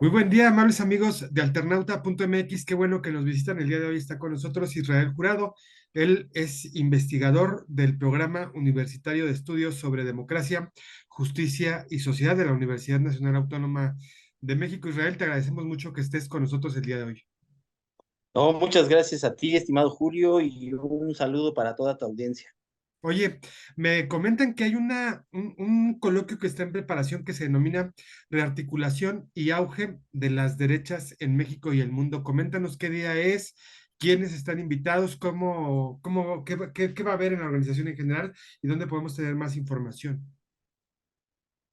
Muy buen día, amables amigos de Alternauta.mx. Qué bueno que nos visitan el día de hoy. Está con nosotros Israel Jurado. Él es investigador del Programa Universitario de Estudios sobre Democracia, Justicia y Sociedad de la Universidad Nacional Autónoma de México. Israel, te agradecemos mucho que estés con nosotros el día de hoy. No, muchas gracias a ti, estimado Julio, y un saludo para toda tu audiencia. Oye, me comentan que hay un coloquio que está en preparación que se denomina Rearticulación y auge de las derechas en México y el mundo. Coméntanos qué día es, quiénes están invitados, qué va a haber en la organización en general y dónde podemos tener más información.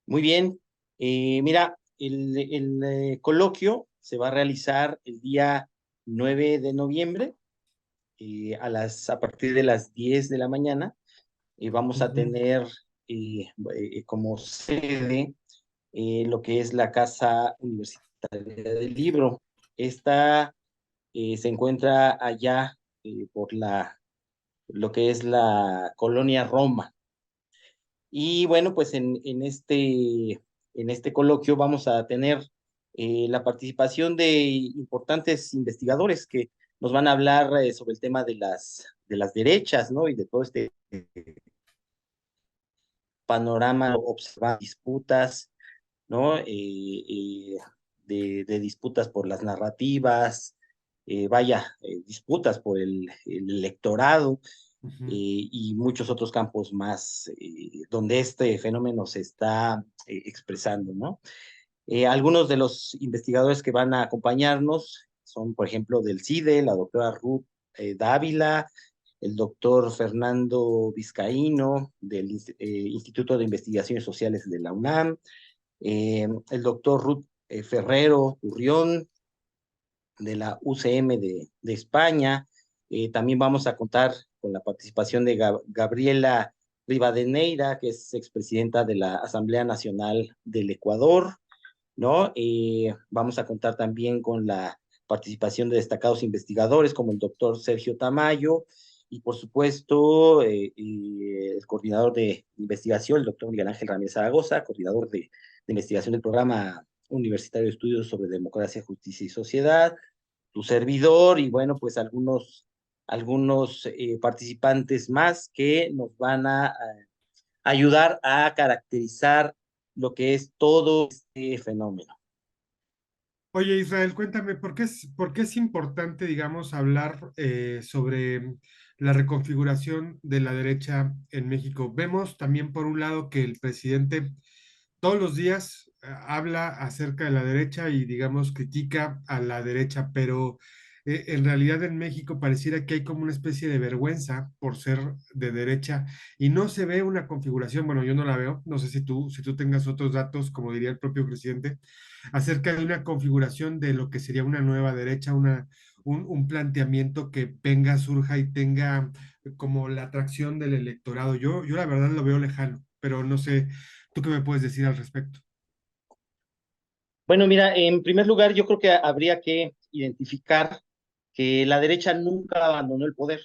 Muy bien, mira, el coloquio se va a realizar el día 9 de noviembre a partir de las 10 de la mañana. Vamos a Ujú, tener como sede lo que es la Casa Universitaria del Libro. Esta se encuentra allá por lo que es la colonia Roma. Y bueno, pues en este coloquio vamos a tener la participación de importantes investigadores que nos van a hablar sobre el tema de las derechas, ¿no? Y de todo este panorama, observar disputas, ¿no? De disputas por las narrativas, disputas por el electorado ujú. y muchos otros campos más donde este fenómeno se está expresando, ¿no? Algunos de los investigadores que van a acompañarnos son, por ejemplo, del CIDE, la doctora Ruth Dávila, el doctor Fernando Vizcaíno, del Instituto de Investigaciones Sociales de la UNAM, el doctor Ruth Ferrero Turrión, de la UCM de España. También vamos a contar con la participación de Gabriela Rivadeneira, que es expresidenta de la Asamblea Nacional del Ecuador, ¿no? Vamos a contar también con la participación de destacados investigadores como el doctor Sergio Tamayo y por supuesto el coordinador de investigación, el doctor Miguel Ángel Ramírez Zaragoza, coordinador de investigación del programa universitario de estudios sobre democracia, justicia y sociedad, tu servidor y bueno, pues algunos participantes más que nos van a ayudar a caracterizar lo que es todo este fenómeno. Oye, Israel, cuéntame, por qué es importante, digamos, hablar sobre la reconfiguración de la derecha en México? Vemos también, por un lado, que el presidente todos los días habla acerca de la derecha y, digamos, critica a la derecha, pero en realidad en México pareciera que hay como una especie de vergüenza por ser de derecha y no se ve una configuración, bueno, yo no la veo, no sé si tú tengas otros datos, como diría el propio presidente, acerca de una configuración de lo que sería una nueva derecha, un planteamiento que venga, surja y tenga como la atracción del electorado. Yo la verdad lo veo lejano, pero no sé. ¿Tú qué me puedes decir al respecto? Bueno, mira, en primer lugar, yo creo que habría que identificar que la derecha nunca abandonó el poder,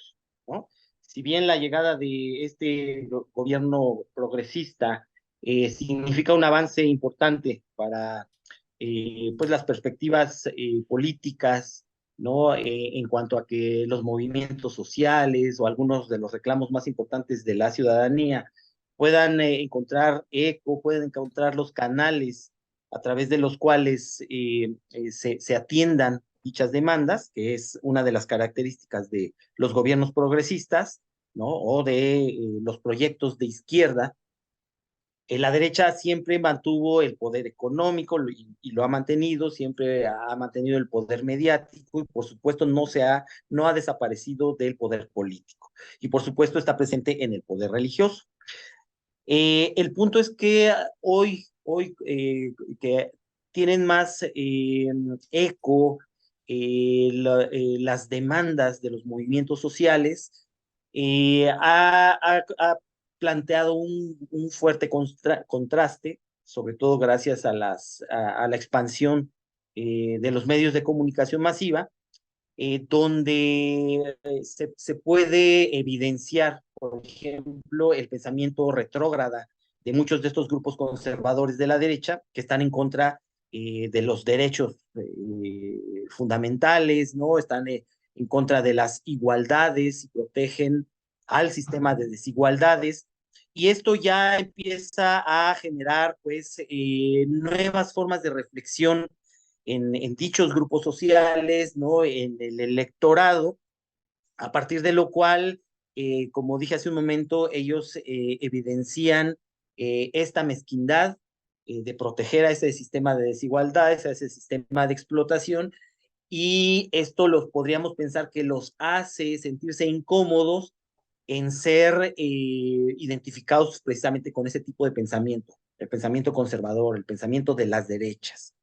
¿no? Si bien la llegada de este gobierno progresista significa un avance importante para pues las perspectivas políticas, ¿no? En cuanto a que los movimientos sociales o algunos de los reclamos más importantes de la ciudadanía puedan encontrar eco, pueden encontrar los canales a través de los cuales se atiendan dichas demandas, que es una de las características de los gobiernos progresistas, ¿no? O de los proyectos de izquierda. La derecha siempre mantuvo el poder económico y lo ha mantenido, siempre ha mantenido el poder mediático y por supuesto no ha desaparecido del poder político. Y por supuesto está presente en el poder religioso. El punto es que hoy que tienen más eco las demandas de los movimientos sociales, ha planteado un fuerte contraste, sobre todo gracias a la expansión de los medios de comunicación masiva, donde se puede evidenciar, por ejemplo, el pensamiento retrógrada de muchos de estos grupos conservadores de la derecha que están en contra de los derechos fundamentales, ¿no? Están en contra de las igualdades y protegen al sistema de desigualdades. Y esto ya empieza a generar, pues, nuevas formas de reflexión en dichos grupos sociales, ¿no? En el electorado, a partir de lo cual, como dije hace un momento, ellos evidencian esta mezquindad de proteger a ese sistema de desigualdades, a ese sistema de explotación, y esto los podríamos pensar que los hace sentirse incómodos en ser identificados precisamente con ese tipo de pensamiento, el pensamiento conservador, el pensamiento de las derechas.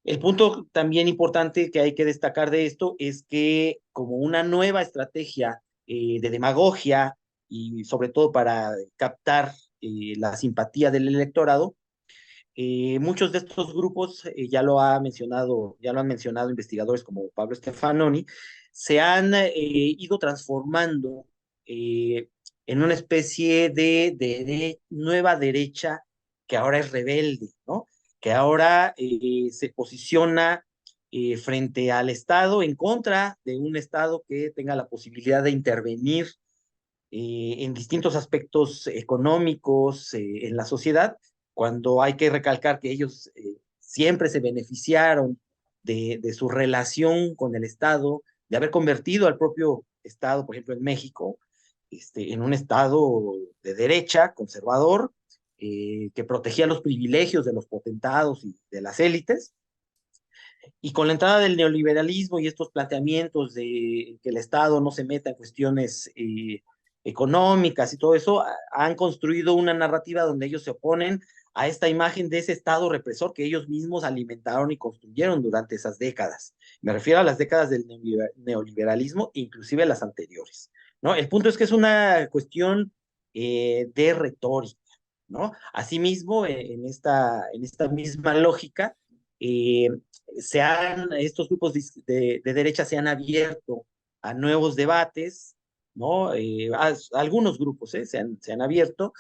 El punto también importante que hay que destacar de esto es que como una nueva estrategia de demagogia y sobre todo para captar la simpatía del electorado, muchos de estos grupos, ya lo han mencionado investigadores como Pablo Stefanoni, se han ido transformando en una especie de nueva derecha que ahora es rebelde, ¿no? Que ahora se posiciona frente al Estado en contra de un Estado que tenga la posibilidad de intervenir en distintos aspectos económicos en la sociedad, cuando hay que recalcar que ellos siempre se beneficiaron de su relación con el Estado, de haber convertido al propio Estado, por ejemplo, en México, en un Estado de derecha, conservador, que protegía los privilegios de los potentados y de las élites, y con la entrada del neoliberalismo y estos planteamientos de que el Estado no se meta en cuestiones económicas y todo eso, han construido una narrativa donde ellos se oponen a esta imagen de ese Estado represor que ellos mismos alimentaron y construyeron durante esas décadas. Me refiero a las décadas del neoliberalismo, inclusive las anteriores, ¿no? El punto es que es una cuestión de retórica, ¿no? Asimismo, en esta misma lógica, eh, estos grupos de derecha se han abierto a nuevos debates, ¿no? Algunos grupos se han abierto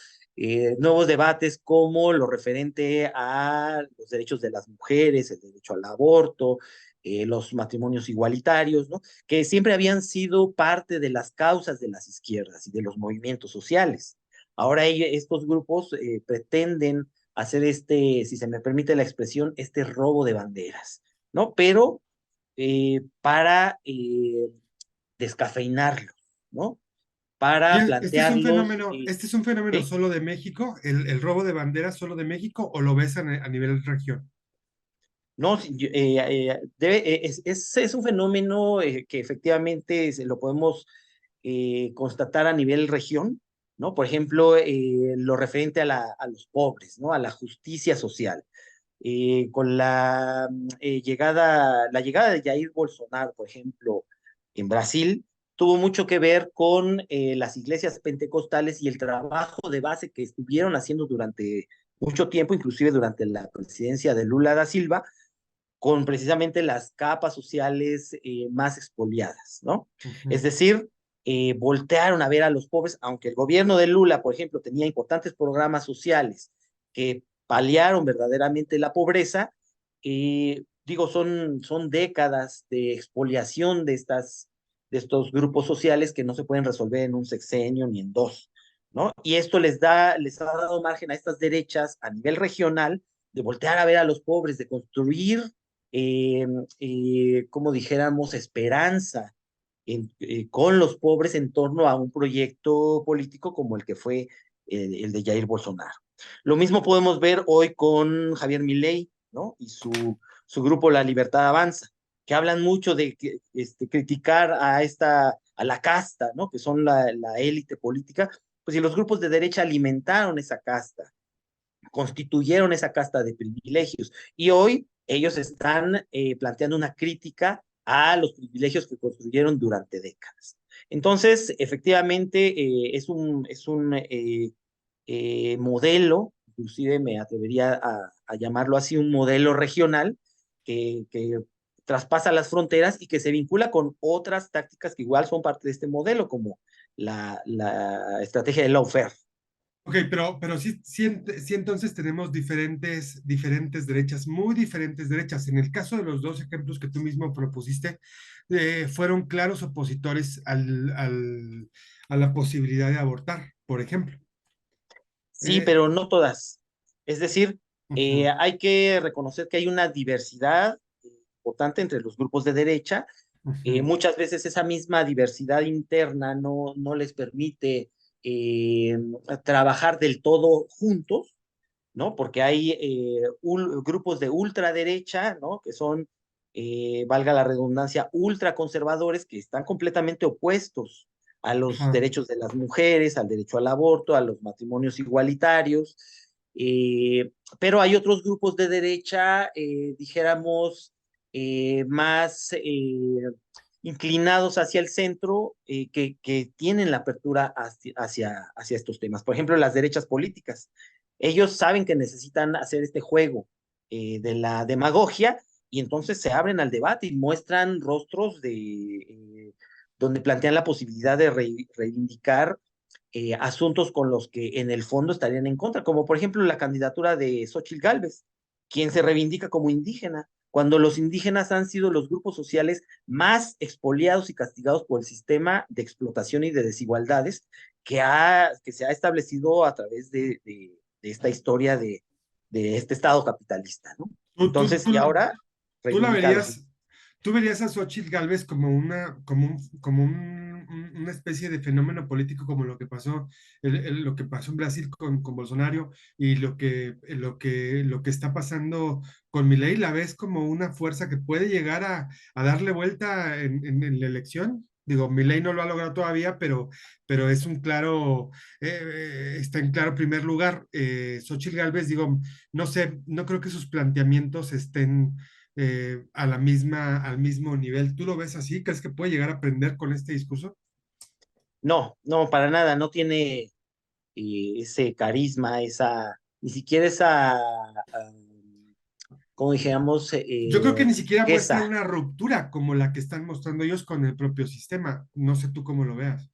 nuevos debates como lo referente a los derechos de las mujeres, el derecho al aborto, los matrimonios igualitarios, ¿no? Que siempre habían sido parte de las causas de las izquierdas y de los movimientos sociales. Ahora estos grupos pretenden hacer si se me permite la expresión, este robo de banderas, ¿no? Pero para descafeinarlos, ¿no? Y Para plantearlos, este es un fenómeno ¿sí? solo de México, el robo de banderas solo de México, o lo ves a nivel región. No, sí, es un fenómeno que efectivamente se lo podemos constatar a nivel región, ¿no? Por ejemplo, lo referente a los pobres, ¿no? A la justicia social. Con la llegada de Jair Bolsonaro, por ejemplo, en Brasil, tuvo mucho que ver con las iglesias pentecostales y el trabajo de base que estuvieron haciendo durante mucho tiempo, inclusive durante la presidencia de Lula da Silva, con precisamente las capas sociales más expoliadas, ¿no? Es Ujú. decir, voltearon a ver a los pobres, aunque el gobierno de Lula, por ejemplo, tenía importantes programas sociales que paliaron verdaderamente la pobreza, digo, son décadas de expoliación de estos grupos sociales que no se pueden resolver en un sexenio ni en dos, ¿no? Y esto les ha dado margen a estas derechas a nivel regional de voltear a ver a los pobres, de construir eh, como dijéramos, esperanza con los pobres en torno a un proyecto político como el que fue el de Jair Bolsonaro. Lo mismo podemos ver hoy con Javier Milei, ¿no? Y su grupo La Libertad Avanza, que hablan mucho de criticar a la casta, ¿no? Que son la élite política, pues si los grupos de derecha alimentaron esa casta, constituyeron esa casta de privilegios y hoy ellos están planteando una crítica a los privilegios que construyeron durante décadas. Entonces, efectivamente, es un modelo, inclusive me atrevería a llamarlo así, un modelo regional que traspasa las fronteras y que se vincula con otras tácticas que igual son parte de este modelo, como la estrategia de lawfare. Ok, pero sí, sí, sí, entonces tenemos diferentes derechas, muy diferentes derechas. En el caso de los dos ejemplos que tú mismo propusiste, fueron claros opositores a la posibilidad de abortar, por ejemplo. Sí, Eh, pero no todas. Es decir, ujú, hay que reconocer que hay una diversidad importante entre los grupos de derecha. ujú, Muchas veces esa misma diversidad interna no les permite eh, trabajar del todo juntos, ¿no? Porque hay grupos de ultraderecha, ¿no? Que son, valga la redundancia, ultraconservadores que están completamente opuestos a los ajá, derechos de las mujeres, al derecho al aborto, a los matrimonios igualitarios. Pero hay otros grupos de derecha, dijéramos, más inclinados hacia el centro, que tienen la apertura hacia estos temas. Por ejemplo, las derechas políticas. Ellos saben que necesitan hacer este juego de la demagogia y entonces se abren al debate y muestran rostros donde plantean la posibilidad de reivindicar asuntos con los que en el fondo estarían en contra, como por ejemplo la candidatura de Xochitl Gálvez, quien se reivindica como indígena, cuando los indígenas han sido los grupos sociales más expoliados y castigados por el sistema de explotación y de desigualdades que se ha establecido a través de esta historia de este Estado capitalista, ¿no? Tú, tú, Entonces, y tú, ahora tú la reivindica a los... verías, tú verías a Xochitl Gálvez como una especie de fenómeno político como lo que pasó, lo que pasó en Brasil con Bolsonaro y lo que está pasando con Milei. ¿La ves como una fuerza que puede llegar a darle vuelta en la elección? Digo, Milei no lo ha logrado todavía, pero es un claro, está en claro primer lugar. Xochitl Gálvez, digo, no sé, no creo que sus planteamientos estén al mismo nivel. ¿Tú lo ves así? ¿Crees que puede llegar a aprender con este discurso? No, no, para nada, no tiene ese carisma, ni siquiera esa, como dijéramos, Yo creo que ni siquiera muestra riqueza. una ruptura como la que están mostrando ellos con el propio sistema. No sé tú cómo lo veas.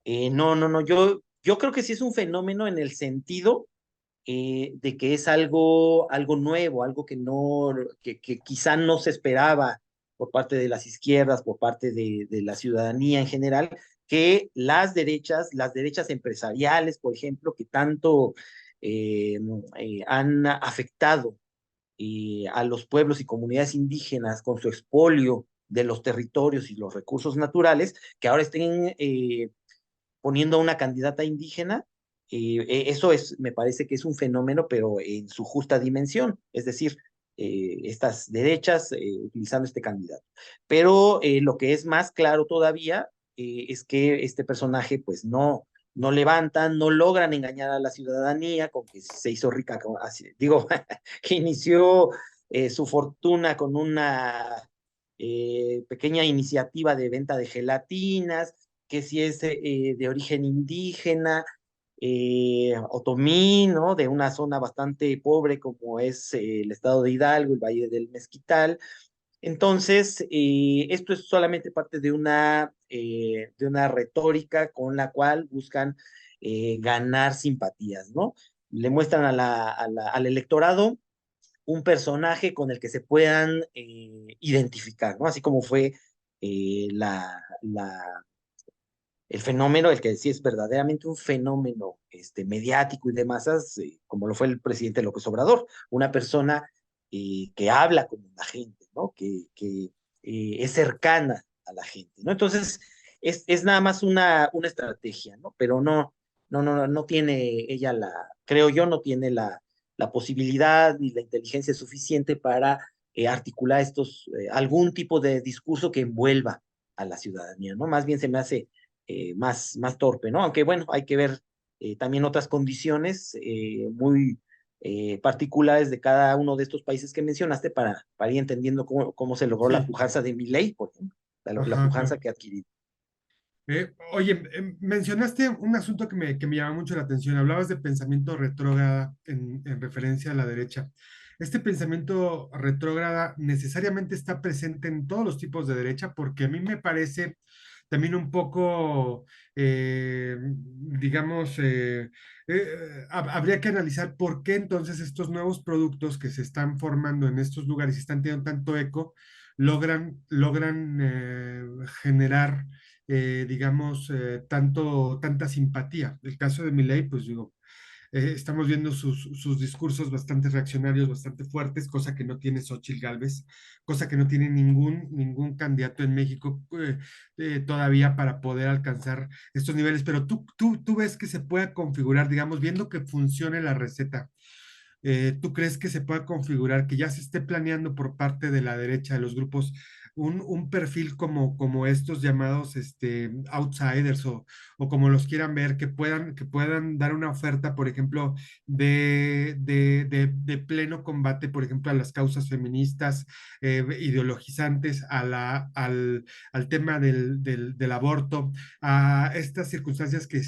No, no, no, yo creo que sí es un fenómeno en el sentido de que es algo nuevo, algo que quizá no se esperaba por parte de las izquierdas, por parte de la ciudadanía en general, que las derechas empresariales, por ejemplo, que tanto han afectado a los pueblos y comunidades indígenas con su expolio de los territorios y los recursos naturales, que ahora estén poniendo a una candidata indígena. Eso me parece que es un fenómeno, pero en su justa dimensión, es decir, estas derechas utilizando este candidato. Pero lo que es más claro todavía es que este personaje, pues no levantan, no logran engañar a la ciudadanía con que se hizo rica, digo, que inició su fortuna con una pequeña iniciativa de venta de gelatinas, que si es de origen indígena, otomí, ¿no? De una zona bastante pobre como es el estado de Hidalgo, el Valle del Mezquital. Entonces, esto es solamente parte de una retórica con la cual buscan ganar simpatías, ¿no? Le muestran al electorado un personaje con el que se puedan identificar, ¿no? Así como fue el fenómeno, el que sí es verdaderamente un fenómeno mediático y de masas, como lo fue el presidente López Obrador, una persona que habla como la gente, ¿no? Que es cercana a la gente, ¿no? Entonces, es nada más una estrategia, ¿no? Pero no tiene ella creo yo, no tiene la posibilidad ni la inteligencia suficiente para articular algún tipo de discurso que envuelva a la ciudadanía, ¿no? Más bien se me hace más torpe, ¿no? Aunque bueno, hay que ver también otras condiciones muy particulares de cada uno de estos países que mencionaste para ir entendiendo cómo se logró la Sí, pujanza de Milei, por ejemplo, la ajá, pujanza claro. que ha adquirido. Oye, mencionaste un asunto que me llama mucho la atención. Hablabas de pensamiento retrógrada en referencia a la derecha. ¿Este pensamiento retrógrada necesariamente está presente en todos los tipos de derecha? Porque a mí me parece también un poco, digamos, habría que analizar por qué entonces estos nuevos productos que se están formando en estos lugares y están teniendo tanto eco, logran generar, digamos, tanta simpatía. El caso de Milei, pues digo, estamos viendo sus discursos bastante reaccionarios, bastante fuertes, cosa que no tiene Xóchitl Gálvez, cosa que no tiene ningún candidato en México todavía para poder alcanzar estos niveles. Pero tú ves que se pueda configurar, digamos, viendo que funcione la receta. ¿Tú crees que se pueda configurar, que ya se esté planeando por parte de la derecha de los grupos un perfil como estos llamados outsiders o como los quieran ver, que puedan dar una oferta, por ejemplo, de pleno combate, por ejemplo, a las causas feministas, ideologizantes, al tema del aborto, a estas circunstancias que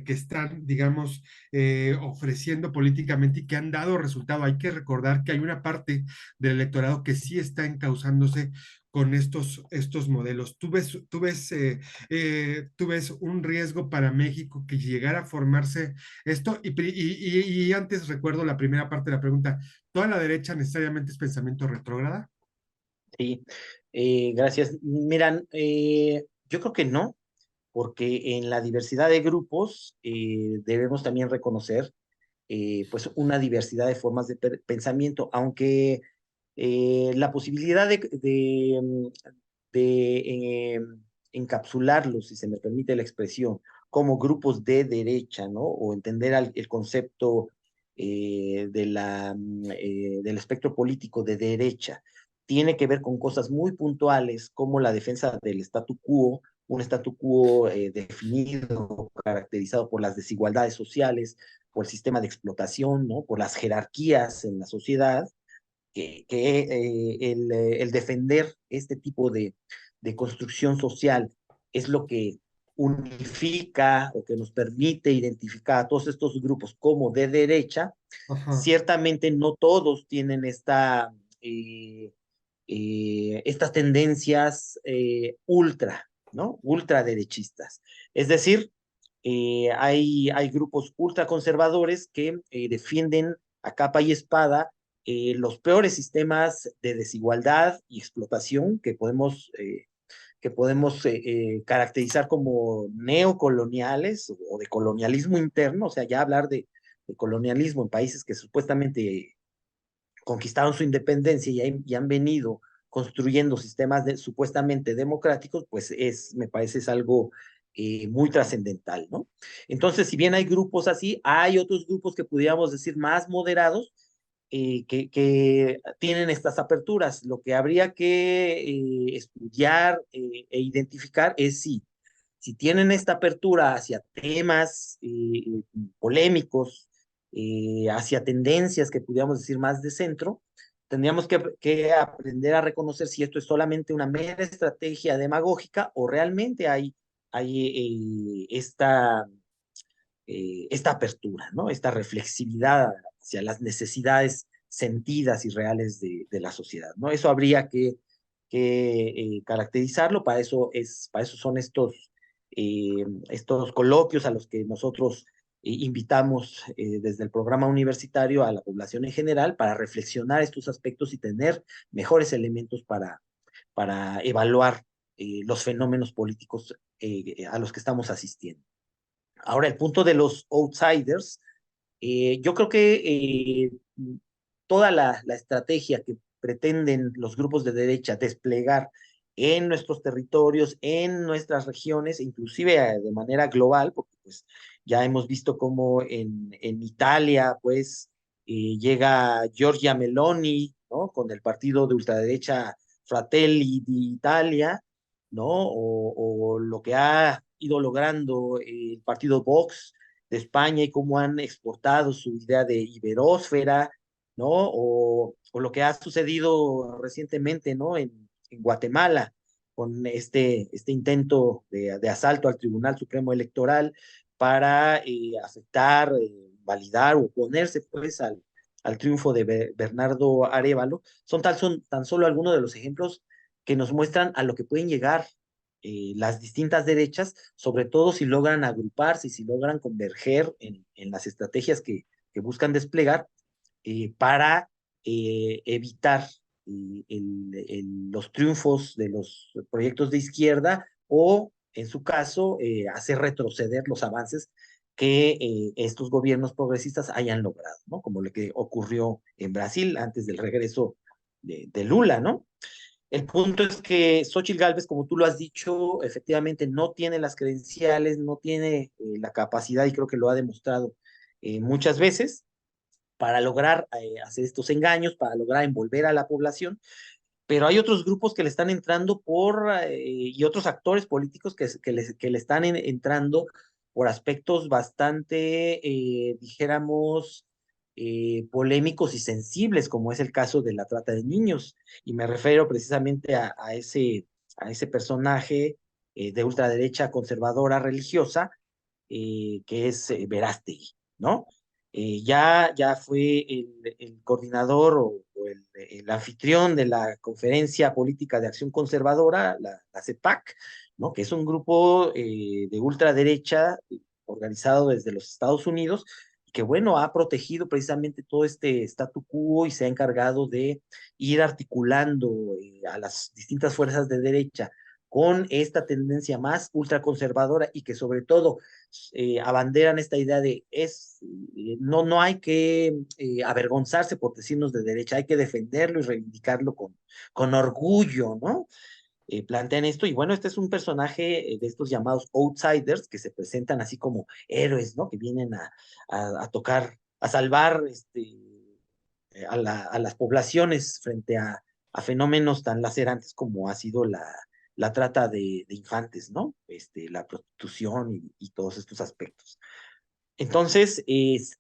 están, digamos, ofreciendo políticamente y que han dado resultado? Hay que recordar que hay una parte del electorado que sí está encauzándose con estos modelos. ¿Tú ves un riesgo para México que llegara a formarse esto? Y antes recuerdo la primera parte de la pregunta, ¿toda la derecha necesariamente es pensamiento retrógrada? Sí, gracias. Miran, yo creo que no, porque en la diversidad de grupos debemos también reconocer pues una diversidad de formas de pensamiento, aunque la posibilidad de encapsularlos, si se me permite la expresión, como grupos de derecha, ¿no? O entender el concepto del espectro político de derecha, tiene que ver con cosas muy puntuales como la defensa del statu quo, un statu quo definido, caracterizado por las desigualdades sociales, por el sistema de explotación, ¿no? Por las jerarquías en la sociedad, el defender este tipo de construcción social es lo que unifica o que nos permite identificar a todos estos grupos como de derecha. Ajá, Ciertamente no todos tienen estas tendencias ultra, ¿no? Ultraderechistas. Es decir, hay grupos ultraconservadores que defienden a capa y espada los peores sistemas de desigualdad y explotación que podemos caracterizar como neocoloniales o de colonialismo interno, o sea, ya hablar de colonialismo en países que supuestamente conquistaron su independencia y han venido construyendo sistemas supuestamente democráticos, pues me parece es algo muy trascendental, ¿no? Entonces, si bien hay grupos así, hay otros grupos que pudiéramos decir más moderados, que tienen estas aperturas. Lo que habría que estudiar e identificar es si tienen esta apertura hacia temas polémicos, hacia tendencias que pudiéramos decir más de centro, tendríamos que aprender a reconocer si esto es solamente una mera estrategia demagógica o realmente hay esta apertura, ¿no? Esta reflexividad hacia las necesidades sentidas y reales de la sociedad, ¿no? Eso habría que caracterizarlo, para eso son estos coloquios a los que nosotros invitamos desde el programa universitario a la población en general para reflexionar estos aspectos y tener mejores elementos para evaluar los fenómenos políticos a los que estamos asistiendo. Ahora, el punto de los outsiders, yo creo que toda la estrategia que pretenden los grupos de derecha desplegar en nuestros territorios, en nuestras regiones, inclusive de manera global, porque pues ya hemos visto cómo en Italia, pues llega Giorgia Meloni, ¿no? Con el partido de ultraderecha Fratelli d'Italia, ¿no? O lo que ha ido logrando el partido Vox de España y cómo han exportado su idea de iberósfera, ¿no? O lo que ha sucedido recientemente, ¿no? En Guatemala, con este intento de asalto al Tribunal Supremo Electoral para afectar, validar o oponerse, pues, al triunfo de Bernardo Arévalo, son tan solo algunos de los ejemplos que nos muestran a lo que pueden llegar las distintas derechas, sobre todo si logran agruparse y si logran converger en las estrategias que buscan desplegar para evitar los triunfos de los proyectos de izquierda o, en su caso, hacer retroceder los avances que estos gobiernos progresistas hayan logrado, ¿no? Como lo que ocurrió en Brasil antes del regreso de Lula, ¿no? El punto es que Xochitl Gálvez, como tú lo has dicho, efectivamente no tiene las credenciales, no tiene la capacidad, y creo que lo ha demostrado muchas veces, para lograr hacer estos engaños, para lograr envolver a la población, pero hay otros grupos que le están entrando y otros actores políticos que le están entrando por aspectos bastante, dijéramos, polémicos y sensibles, como es el caso de la trata de niños. Y me refiero precisamente a ese personaje de ultraderecha conservadora religiosa, que es Verástegui, ¿no? Ya fue el coordinador o el anfitrión de la Conferencia Política de Acción Conservadora, la CEPAC, ¿no? Que es un grupo de ultraderecha organizado desde los Estados Unidos, y que, bueno, ha protegido precisamente todo este statu quo y se ha encargado de ir articulando a las distintas fuerzas de derecha con esta tendencia más ultraconservadora, y que sobre todo abanderan esta idea de no hay que avergonzarse por decirnos de derecha, hay que defenderlo y reivindicarlo con orgullo, ¿no? Plantean esto, y bueno, este es un personaje de estos llamados outsiders, que se presentan así como héroes, ¿no? Que vienen a tocar, a salvar a las poblaciones frente a fenómenos tan lacerantes como ha sido la trata de infantes, ¿no? La prostitución y todos estos aspectos. Entonces,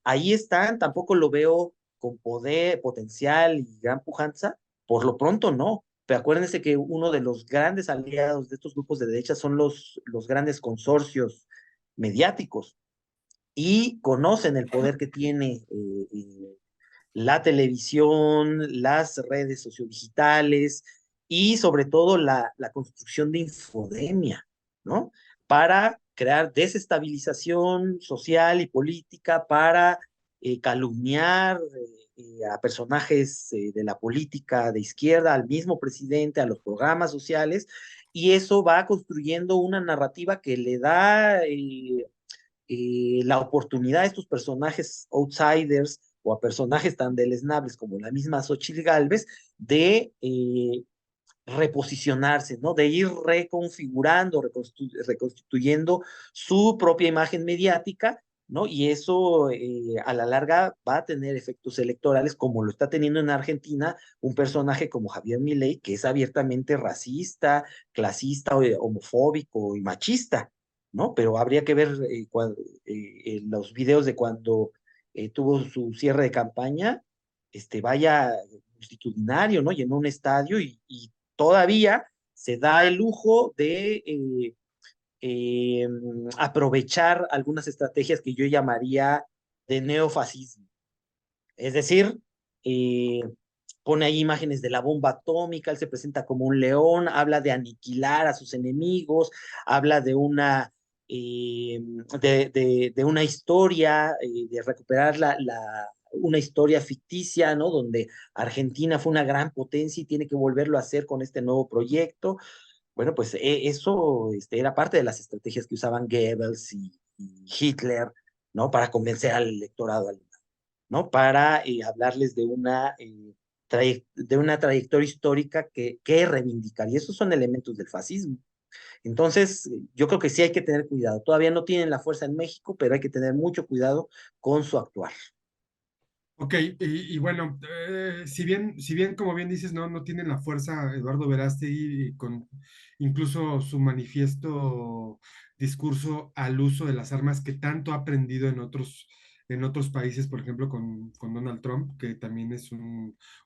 ahí están, tampoco lo veo con poder, potencial y gran pujanza, por lo pronto no. Pero acuérdense que uno de los grandes aliados de estos grupos de derecha son los grandes consorcios mediáticos, y conocen el poder que tiene la televisión, las redes sociodigitales y sobre todo la construcción de infodemia, ¿no? Para crear desestabilización social y política, para calumniar a personajes de la política de izquierda, al mismo presidente, a los programas sociales, y eso va construyendo una narrativa que le da la oportunidad a estos personajes outsiders o a personajes tan deleznables como la misma Xochitl Gálvez de reposicionarse, ¿no? De ir reconfigurando, reconstituyendo su propia imagen mediática, ¿no? Y eso a la larga va a tener efectos electorales, como lo está teniendo en Argentina un personaje como Javier Milei, que es abiertamente racista, clasista, homofóbico y machista, ¿no? Pero habría que ver los videos de cuando tuvo su cierre de campaña, vaya multitudinario, ¿no? Llenó un estadio, y todavía se da el lujo de eh, aprovechar algunas estrategias que yo llamaría de neofascismo. Es decir, eh, pone ahí imágenes de la bomba atómica, él se presenta como un león, habla de aniquilar a sus enemigos, habla eh, de una historia, de recuperar una historia ficticia, ¿no? Donde Argentina fue una gran potencia y tiene que volverlo a hacer con este nuevo proyecto. Bueno, pues eso era parte de las estrategias que usaban Goebbels y Hitler, ¿no? Para convencer al electorado alemán, ¿no? Para hablarles de una trayectoria histórica que reivindicar. Y esos son elementos del fascismo. Entonces, yo creo que sí hay que tener cuidado. Todavía no tienen la fuerza en México, pero hay que tener mucho cuidado con su actuar. Ok, y bueno, si bien, como bien dices, no tienen la fuerza Eduardo Verástegui, con incluso su manifiesto discurso al uso de las armas que tanto ha aprendido en otros países, por ejemplo, con Donald Trump, que también es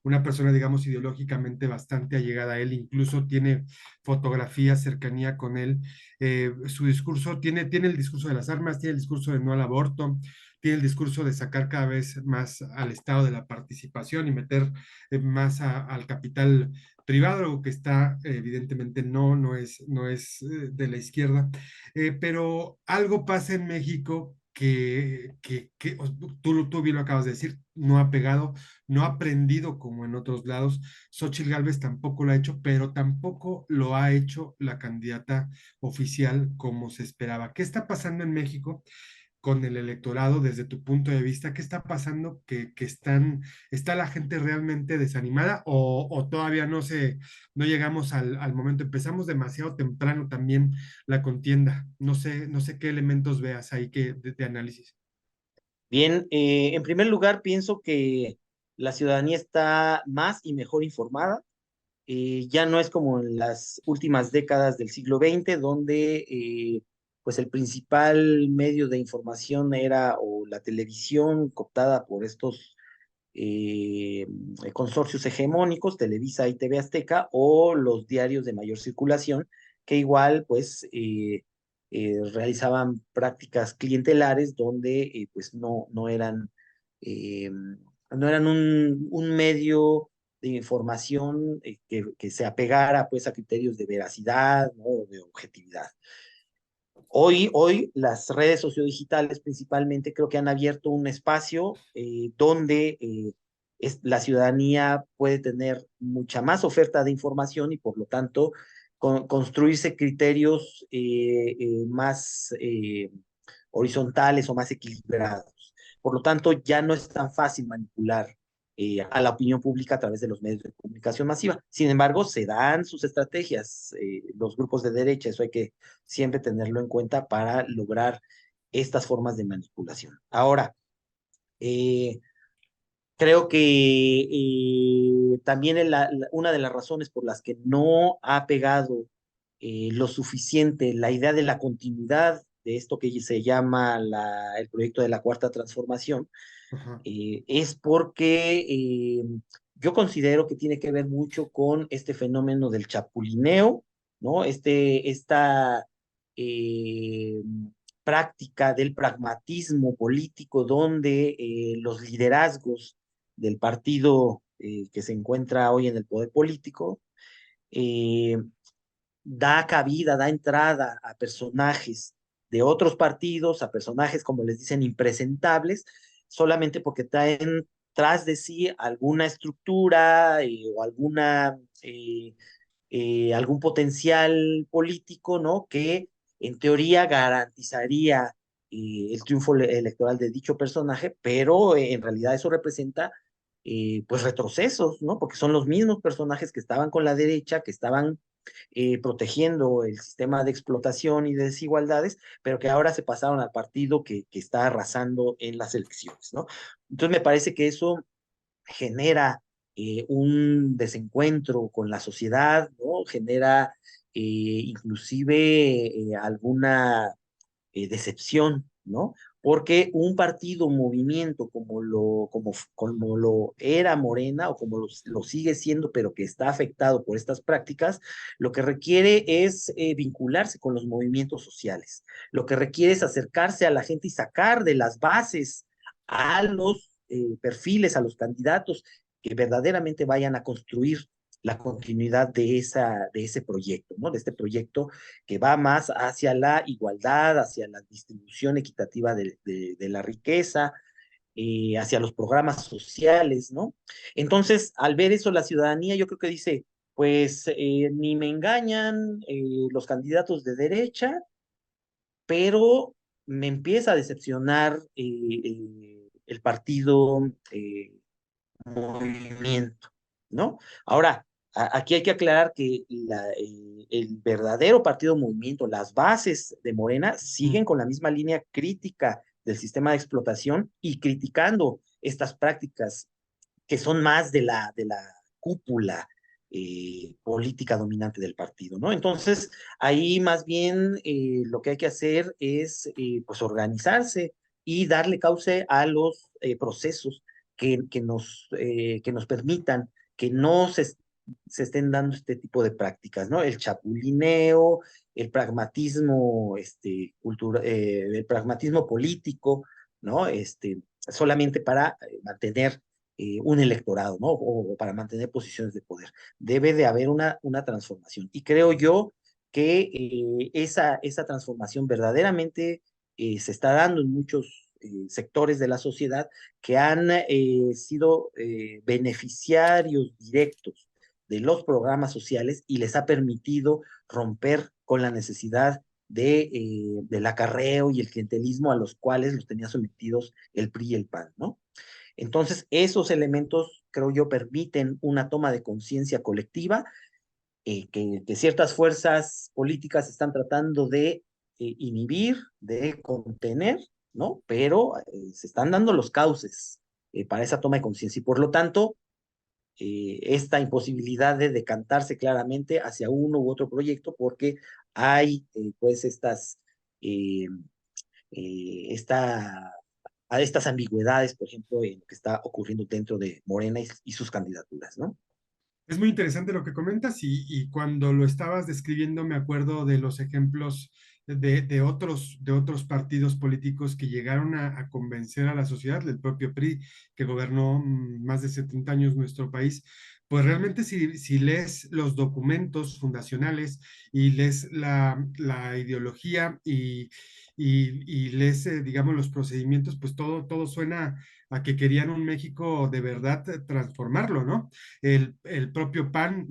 una persona, digamos, ideológicamente bastante allegada a él, incluso tiene fotografía, cercanía con él. Su discurso tiene el discurso de las armas, tiene el discurso de no al aborto, tiene el discurso de sacar cada vez más al Estado de la participación y meter más al capital privado, algo que está evidentemente no es de la izquierda. Pero algo pasa en México tú bien lo acabas de decir, no ha pegado, no ha aprendido como en otros lados. Xóchitl Gálvez tampoco lo ha hecho, pero tampoco lo ha hecho la candidata oficial como se esperaba. ¿Qué está pasando en México con el electorado desde tu punto de vista? ¿Qué está pasando? ¿Está la gente realmente desanimada o todavía no llegamos al momento? Empezamos demasiado temprano también la contienda. No sé qué elementos veas ahí de análisis. Bien, en primer lugar, pienso que la ciudadanía está más y mejor informada. Ya no es como en las últimas décadas del siglo XX, donde pues el principal medio de información era o la televisión cooptada por estos eh, consorcios hegemónicos, Televisa y TV Azteca, o los diarios de mayor circulación, que igual pues realizaban prácticas clientelares donde pues no eran un medio de información que se apegara pues a criterios de veracidad, ¿no? De objetividad. Hoy las redes sociodigitales principalmente creo que han abierto un espacio donde la ciudadanía puede tener mucha más oferta de información y por lo tanto construirse criterios más horizontales o más equilibrados. Por lo tanto, ya no es tan fácil manipular a la opinión pública a través de los medios de comunicación masiva. Sin embargo, se dan sus estrategias, los grupos de derecha, eso hay que siempre tenerlo en cuenta para lograr estas formas de manipulación. Ahora, eh, creo que también una de las razones por las que no ha pegado lo suficiente la idea de la continuidad de esto que se llama el proyecto de la Cuarta Transformación Ajá. es porque yo considero que tiene que ver mucho con este fenómeno del chapulineo, ¿no? Esta eh, práctica del pragmatismo político donde los liderazgos del partido que se encuentra hoy en el poder político eh, da cabida, da entrada a personajes de otros partidos, a personajes, como les dicen, impresentables, solamente porque traen tras de sí alguna estructura o algún potencial político, ¿no? Que en teoría garantizaría el triunfo electoral de dicho personaje, pero en realidad eso representa pues retrocesos, ¿no? Porque son los mismos personajes que estaban con la derecha, que estaban protegiendo el sistema de explotación y de desigualdades, pero que ahora se pasaron al partido que está arrasando en las elecciones, ¿no? Entonces me parece que eso genera un desencuentro con la sociedad, ¿no? Genera inclusive alguna decepción, ¿no? Porque un partido, un movimiento como lo era Morena o como lo sigue siendo, pero que está afectado por estas prácticas, lo que requiere es vincularse con los movimientos sociales. Lo que requiere es acercarse a la gente y sacar de las bases a los perfiles, a los candidatos que verdaderamente vayan a construir la continuidad de ese proyecto, ¿no? De este proyecto que va más hacia la igualdad, hacia la distribución equitativa de la riqueza, hacia los programas sociales, ¿no? Entonces, al ver eso, la ciudadanía yo creo que dice, pues ni me engañan los candidatos de derecha, pero me empieza a decepcionar el partido movimiento, ¿no? Ahora, aquí hay que aclarar que el verdadero partido movimiento, las bases de Morena, siguen Mm. con la misma línea crítica del sistema de explotación y criticando estas prácticas que son más de la cúpula política dominante del partido, ¿no? Entonces, ahí más bien lo que hay que hacer es pues organizarse y darle cauce a los procesos que nos permitan que no se estén dando este tipo de prácticas, ¿no? El chapulineo, el pragmatismo, el pragmatismo político, ¿no? Solamente para mantener un electorado, ¿no? O para mantener posiciones de poder. Debe de haber una transformación. Y creo yo que esa transformación verdaderamente se está dando en muchos sectores de la sociedad que han sido beneficiarios directos de los programas sociales y les ha permitido romper con la necesidad del acarreo y el clientelismo a los cuales los tenía sometidos el PRI y el PAN, ¿no? Entonces, esos elementos, creo yo, permiten una toma de conciencia colectiva que ciertas fuerzas políticas están tratando de inhibir, de contener, ¿no? Pero se están dando los cauces para esa toma de conciencia y por lo tanto, esta imposibilidad de decantarse claramente hacia uno u otro proyecto porque hay pues eh, esta, a estas ambigüedades, por ejemplo, en lo que está ocurriendo dentro de Morena y sus candidaturas, ¿no? Es muy interesante lo que comentas y cuando lo estabas describiendo me acuerdo de los ejemplos de otros partidos políticos que llegaron a convencer a la sociedad, del propio PRI, que gobernó más de 70 años nuestro país. Pues realmente si lees los documentos fundacionales y lees la ideología y lees, digamos, los procedimientos, pues todo suena a que querían un México de verdad transformarlo, ¿no? El propio PAN,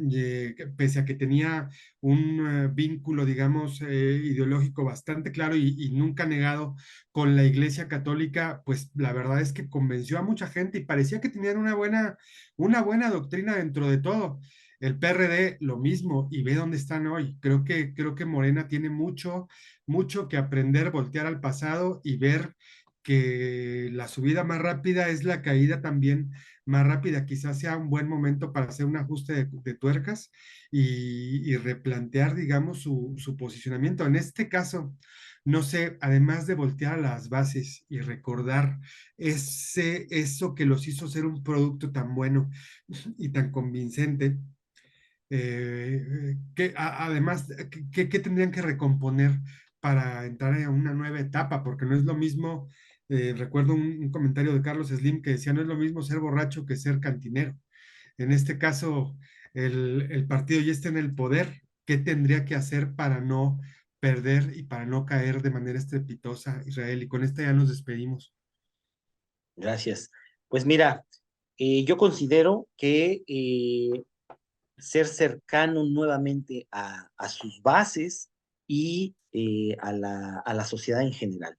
pese a que tenía un vínculo, digamos, ideológico bastante claro y nunca negado con la Iglesia Católica, pues la verdad es que convenció a mucha gente y parecía que tenían una buena doctrina dentro de todo. El PRD, lo mismo, y ve dónde están hoy. Creo que Morena tiene mucho que aprender, voltear al pasado y ver que la subida más rápida es la caída también más rápida. Quizás sea un buen momento para hacer un ajuste de tuercas y replantear, digamos, su posicionamiento. En este caso, no sé, además de voltear a las bases y recordar eso que los hizo ser un producto tan bueno y tan convincente, además, ¿qué tendrían que recomponer para entrar en una nueva etapa? Porque no es lo mismo, recuerdo un comentario de Carlos Slim que decía, no es lo mismo ser borracho que ser cantinero. En este caso, el partido ya está en el poder. ¿Qué tendría que hacer para no perder y para no caer de manera estrepitosa, Israel? Y con esta ya nos despedimos. Gracias. Pues mira, yo considero que ser cercano nuevamente a sus bases y a la sociedad en general.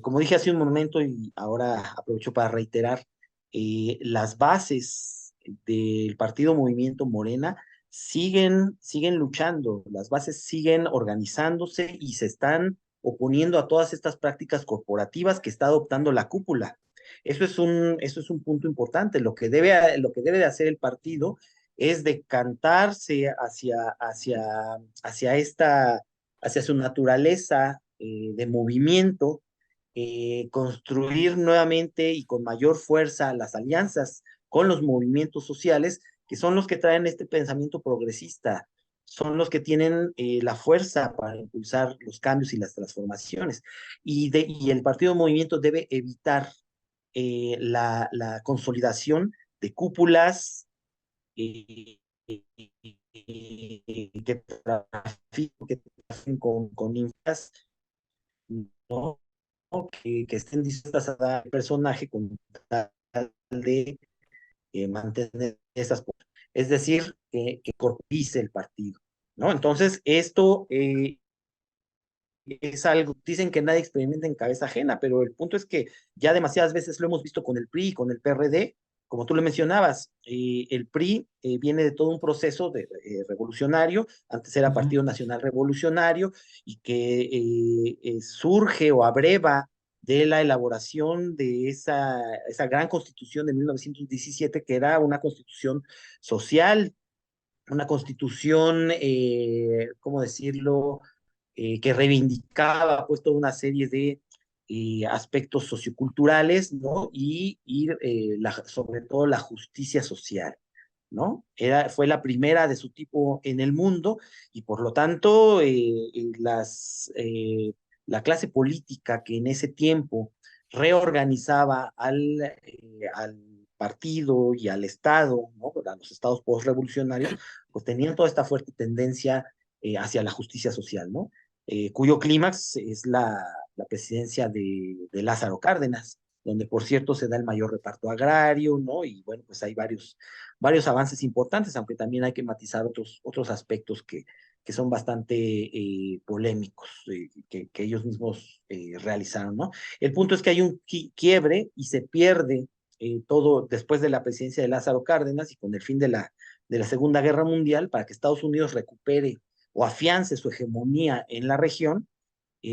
Como dije hace un momento y ahora aprovecho para reiterar, las bases del Partido Movimiento Morena siguen luchando, las bases siguen organizándose y se están oponiendo a todas estas prácticas corporativas que está adoptando la cúpula. Eso es un punto importante. Lo que debe de hacer el partido es decantarse hacia su naturaleza de movimiento, construir nuevamente y con mayor fuerza las alianzas con los movimientos sociales, que son los que traen este pensamiento progresista, son los que tienen la fuerza para impulsar los cambios y las transformaciones. Y el Partido Movimiento debe evitar la consolidación de cúpulas que trafiquen con infras, ¿no? Que estén dispuestas a dar personaje con tal de mantener esas cosas. Es decir, que corporice el partido, ¿no? Entonces, esto es algo, dicen que nadie experimenta en cabeza ajena, pero el punto es que ya demasiadas veces lo hemos visto con el PRI y con el PRD, como tú le mencionabas, el PRI viene de todo un proceso revolucionario, antes era Ujú. Partido Nacional Revolucionario, y que surge o abreva de la elaboración de esa gran constitución de 1917, que era una constitución social, una constitución, ¿cómo decirlo?, que reivindicaba pues toda una serie de aspectos socioculturales, ¿no? Sobre todo la justicia social, ¿no? Fue la primera de su tipo en el mundo y por lo tanto la clase política que en ese tiempo reorganizaba al partido y al Estado, ¿no? A los estados postrevolucionarios, pues tenían toda esta fuerte tendencia hacia la justicia social, ¿no? Cuyo clímax es la presidencia de Lázaro Cárdenas, donde por cierto se da el mayor reparto agrario, ¿no? Y bueno, pues hay varios avances importantes, aunque también hay que matizar otros aspectos que son bastante polémicos, que ellos mismos realizaron, ¿no? El punto es que hay un quiebre y se pierde todo después de la presidencia de Lázaro Cárdenas y con el fin de la Segunda Guerra Mundial, para que Estados Unidos recupere o afiance su hegemonía en la región,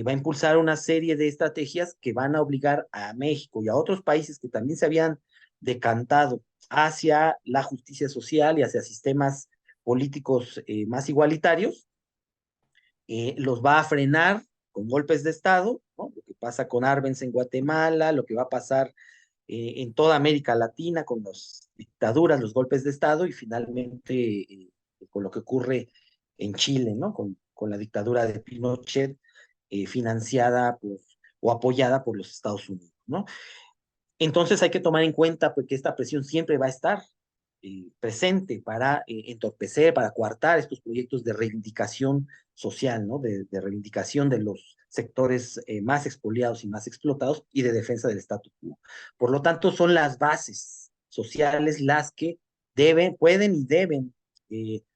va a impulsar una serie de estrategias que van a obligar a México y a otros países que también se habían decantado hacia la justicia social y hacia sistemas políticos más igualitarios, los va a frenar con golpes de Estado, ¿no? Lo que pasa con Arbenz en Guatemala, lo que va a pasar en toda América Latina con las dictaduras, los golpes de Estado y finalmente con lo que ocurre en Chile, ¿no? Con la dictadura de Pinochet, financiada o apoyada por los Estados Unidos, ¿no? Entonces hay que tomar en cuenta pues, que esta presión siempre va a estar presente para entorpecer, para coartar estos proyectos de reivindicación social, ¿no? De reivindicación de los sectores más expoliados y más explotados y de defensa del statu quo. Por lo tanto, son las bases sociales las que pueden y deben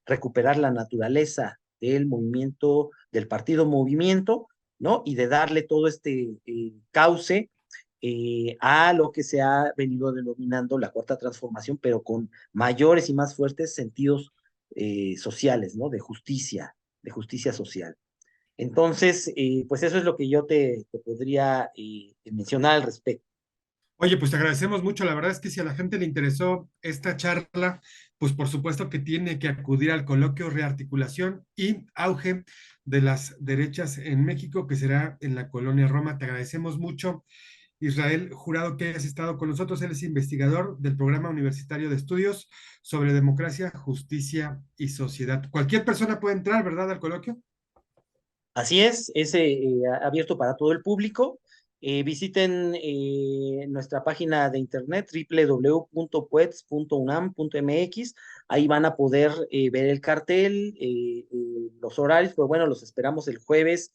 recuperar la naturaleza del movimiento, del partido movimiento, ¿no? Y de darle todo este cauce a lo que se ha venido denominando la cuarta transformación, pero con mayores y más fuertes sentidos sociales, ¿no? De justicia social. Entonces, pues eso es lo que yo te podría mencionar al respecto. Oye, pues te agradecemos mucho. La verdad es que si a la gente le interesó esta charla, pues por supuesto que tiene que acudir al coloquio Rearticulación y Auge de las Derechas en México, que será en la Colonia Roma. Te agradecemos mucho, Israel Jurado, que hayas estado con nosotros. Él es investigador del Programa Universitario de Estudios sobre Democracia, Justicia y Sociedad. Cualquier persona puede entrar, ¿verdad?, al coloquio. Así es abierto para todo el público. Visiten nuestra página de internet www.puets.unam.mx. Ahí van a poder ver el cartel, los horarios, pues bueno, los esperamos el jueves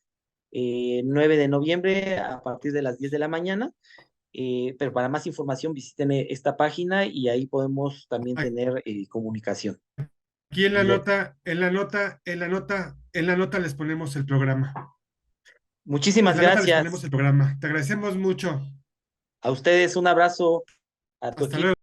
9 de noviembre a partir de las 10 de la mañana. Pero para más información visiten esta página y ahí podemos también tener comunicación. Aquí en la Le- nota, en la nota les ponemos el programa. En Muchísimas la nota les ponemos gracias el programa. Te agradecemos mucho. a ustedes, un abrazo a tu Hasta equipo. luego.